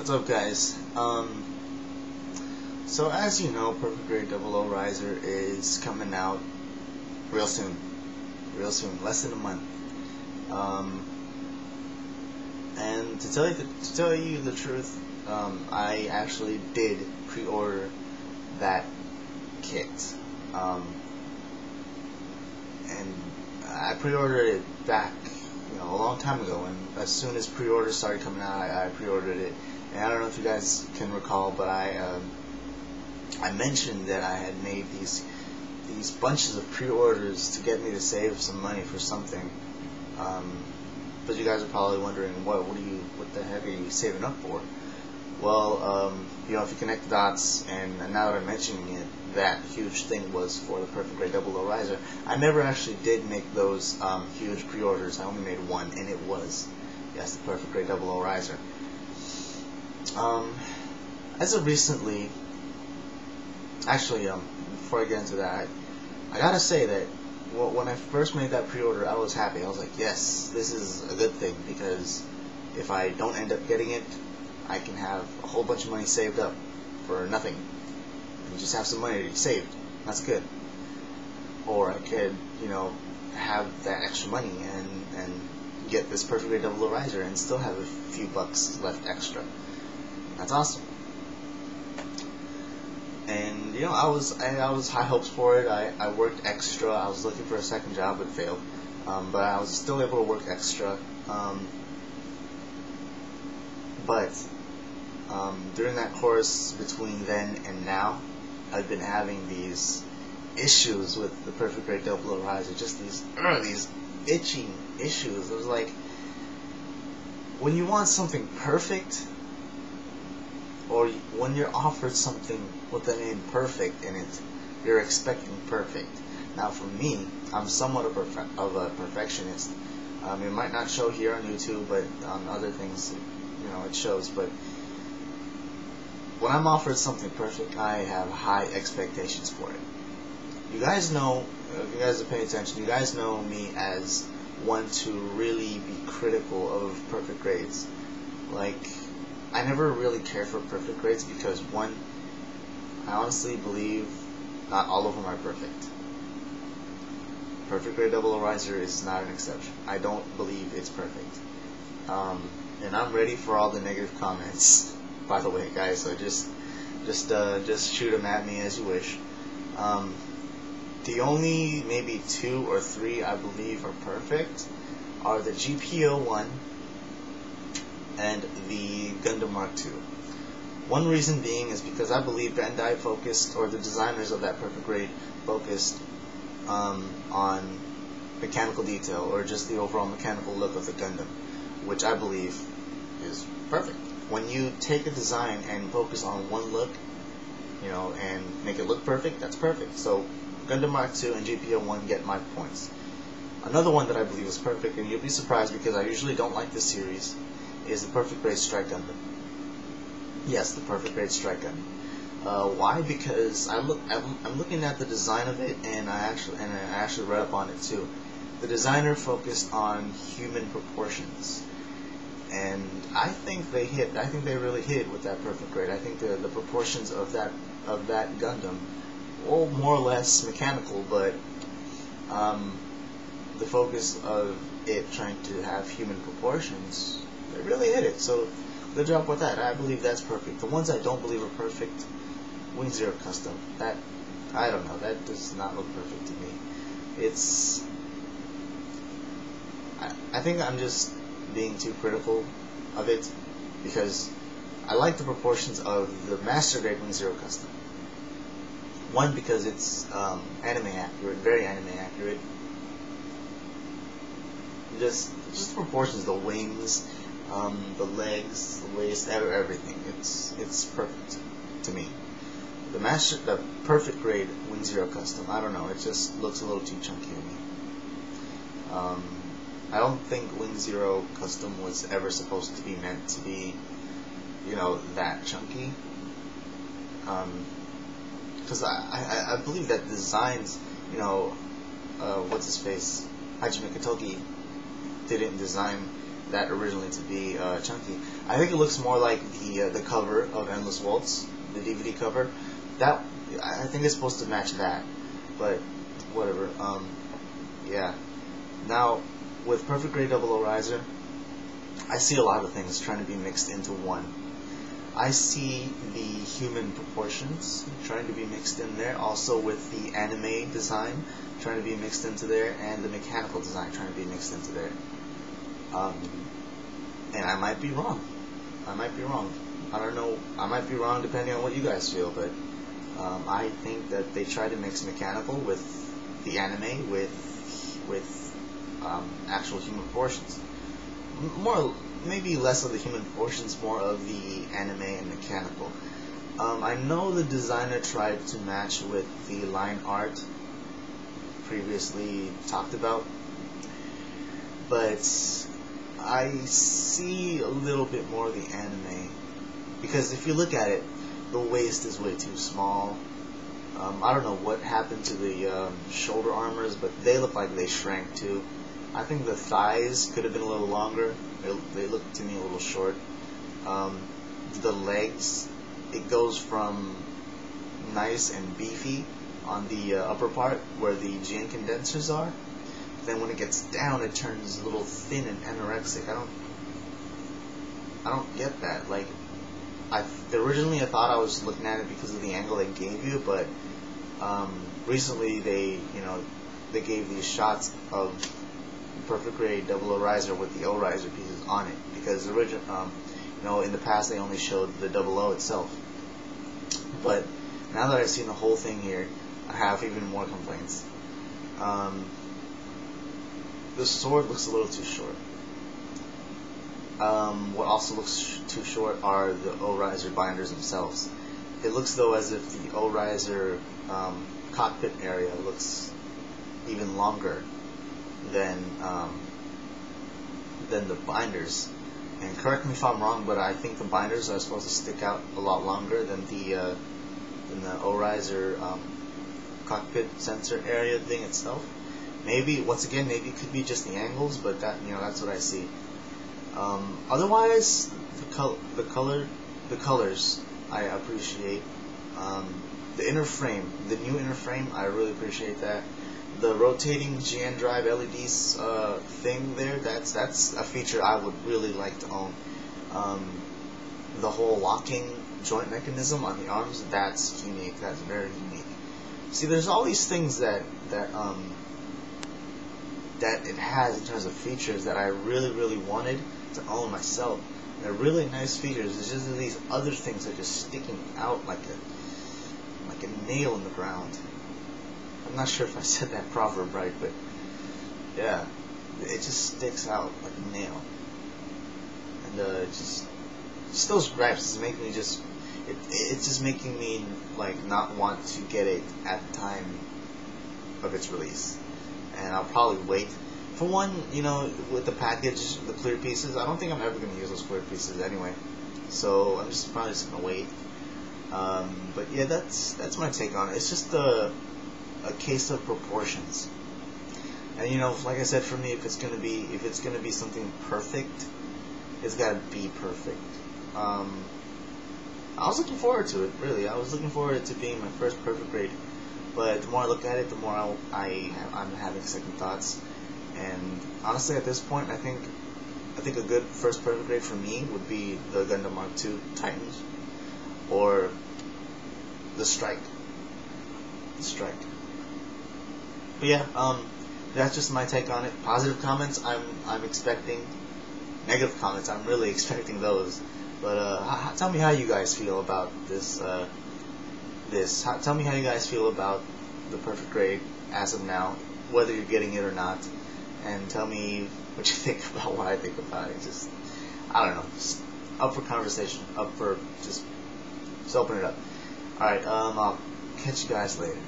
What's up, guys? So as you know, Perfect Grade 00 Riser is coming out real soon, less than a month. And to tell you the truth, I actually did pre-order that kit, and I pre-ordered it back, a long time ago. And as soon as pre-orders started coming out, I pre-ordered it. And I don't know if you guys can recall, but I mentioned that I had made these bunches of pre-orders to get me to save some money for something. But you guys are probably wondering, what the heck are you saving up for? Well, if you connect the dots, and now that I'm mentioning it, that huge thing was for the Perfect Grade 00 Riser. I never actually did make those huge pre-orders. I only made one, and it was, yes, the Perfect Grade 00 Riser. As of recently, actually, before I get into that, I gotta say that when I first made that pre-order, I was happy. I was like, yes, this is a good thing, because if I don't end up getting it, I can have a whole bunch of money saved up for nothing. And just have some money saved. That's good. Or I could, have that extra money and get this Perfect Grade 00 Riser and still have a few bucks left extra. That's awesome. And I was high hopes for it. I worked extra. I was looking for a second job, but failed. But I was still able to work extra. But during that course between then and now, I've been having these issues with the Perfect Grade 00 Riser. Just these itching issues. It was like, when you want something perfect, or when you're offered something with the name perfect in it, you're expecting perfect. Now for me, I'm somewhat of a perfectionist. It might not show here on YouTube, but on other things, it shows. But when I'm offered something perfect, I have high expectations for it. You guys know, if you guys are paying attention, you guys know me as one to really be critical of perfect grades. Like, I never really cared for perfect grades because, one, I honestly believe not all of them are perfect. Perfect Grade 00 Riser is not an exception. I don't believe it's perfect. And I'm ready for all the negative comments, by the way, guys. So just shoot them at me as you wish. The only maybe 2 or 3 I believe are perfect are the GP01 and the Gundam Mark II. One reason being is because I believe Bandai focused, or the designers of that Perfect Grade focused on mechanical detail, or just the overall mechanical look of the Gundam, which I believe is perfect. When you take a design and focus on one look, and make it look perfect, that's perfect. So Gundam Mark II and GP01 get my points. Another one that I believe is perfect, and you'll be surprised because I usually don't like this series, is the Perfect Grade Strike Gundam. Yes, the Perfect Grade Strike Gundam. Why? Because I'm looking at the design of it, and I actually read up on it too. The designer focused on human proportions, and I think they really hit with that Perfect Grade. I think the proportions of that Gundam, well, more or less mechanical, but the focus of it trying to have human proportions, they really hit it. So good job with that. I believe that's perfect. The ones I don't believe are perfect, Wing Zero Custom, that, I don't know, that does not look perfect to me. I think I'm just being too critical of it, because I like the proportions of the Master Grade Wing Zero Custom. One, because it's anime accurate, very anime accurate. Just the proportions, the wings, the legs, the waist, everything. It's perfect to me. The Perfect Grade Wing Zero Custom, I don't know, it just looks a little too chunky to me. I don't think Wing Zero Custom was ever supposed to be meant to be, that chunky. Because I believe that the designs, what's his face, Hajime Katoki didn't design that originally to be chunky. I think it looks more like the cover of Endless Waltz, the DVD cover. That I think it's supposed to match that, but whatever. Yeah. Now with Perfect Grey Double O Riser, I see a lot of things trying to be mixed into one. I see the human proportions trying to be mixed in there, also with the anime design trying to be mixed into there, and the mechanical design trying to be mixed into there. And I might be wrong. I might be wrong. I don't know. I might be wrong depending on what you guys feel, but I think that they try to mix mechanical with the anime with actual human proportions. More, maybe less of the human proportions, more of the anime and mechanical. I know the designer tried to match with the line art previously talked about, but I see a little bit more of the anime, because if you look at it, the waist is way too small. I don't know what happened to the shoulder armors, but they look like they shrank too. I think the thighs could have been a little longer. They look to me a little short. The legs, it goes from nice and beefy on the upper part where the GN condensers are. Then when it gets down, it turns a little thin and anorexic. I don't get that. Like, originally I thought I was looking at it because of the angle they gave you, but recently they gave these shots of Perfect Grey Double O Riser with the O Riser pieces on it, because in the past they only showed the Double O itself. But now that I've seen the whole thing here, I have even more complaints. The sword looks a little too short. What also looks too short are the O Riser binders themselves. It looks though as if the O Riser cockpit area looks even longer than the binders. And correct me if I'm wrong, but I think the binders are supposed to stick out a lot longer than the O Riser cockpit sensor area thing itself. Maybe maybe it could be just the angles, but that's what I see. Otherwise, the colors I appreciate. The inner frame, the new inner frame, I really appreciate that. The rotating GN drive LEDs thing there, that's a feature I would really like to own. The whole locking joint mechanism on the arms, that's unique. That's very unique. See, there's all these things that it has in terms of features that I really wanted to own myself. They're really nice features. It's just that these other things are just sticking out like a nail in the ground. I'm not sure if I said that proverb right, but yeah, it just sticks out like a nail. And just those gripes is making me it's just making me like not want to get it at the time of its release. And I'll probably wait. For one, with the package, the clear pieces, I don't think I'm ever going to use those clear pieces anyway. So I'm probably just going to wait. But yeah, that's my take on it. It's just a case of proportions. And like I said, for me, if it's gonna be something perfect, it's gotta be perfect. I was looking forward to it, really. I was looking forward to being my first Perfect Grade. But the more I look at it, the more I'm having second thoughts. And honestly, at this point, I think a good first Perfect Grade for me would be the Gundam Mark II Titans, or the Strike. But yeah, that's just my take on it. Positive comments, I'm expecting. Negative comments, I'm really expecting those. But tell me how you guys feel about this. Tell me how you guys feel about the Perfect Grade as of now, whether you're getting it or not, and tell me what you think about what I think about it. Just, I don't know, just up for conversation, just open it up. All right, I'll catch you guys later.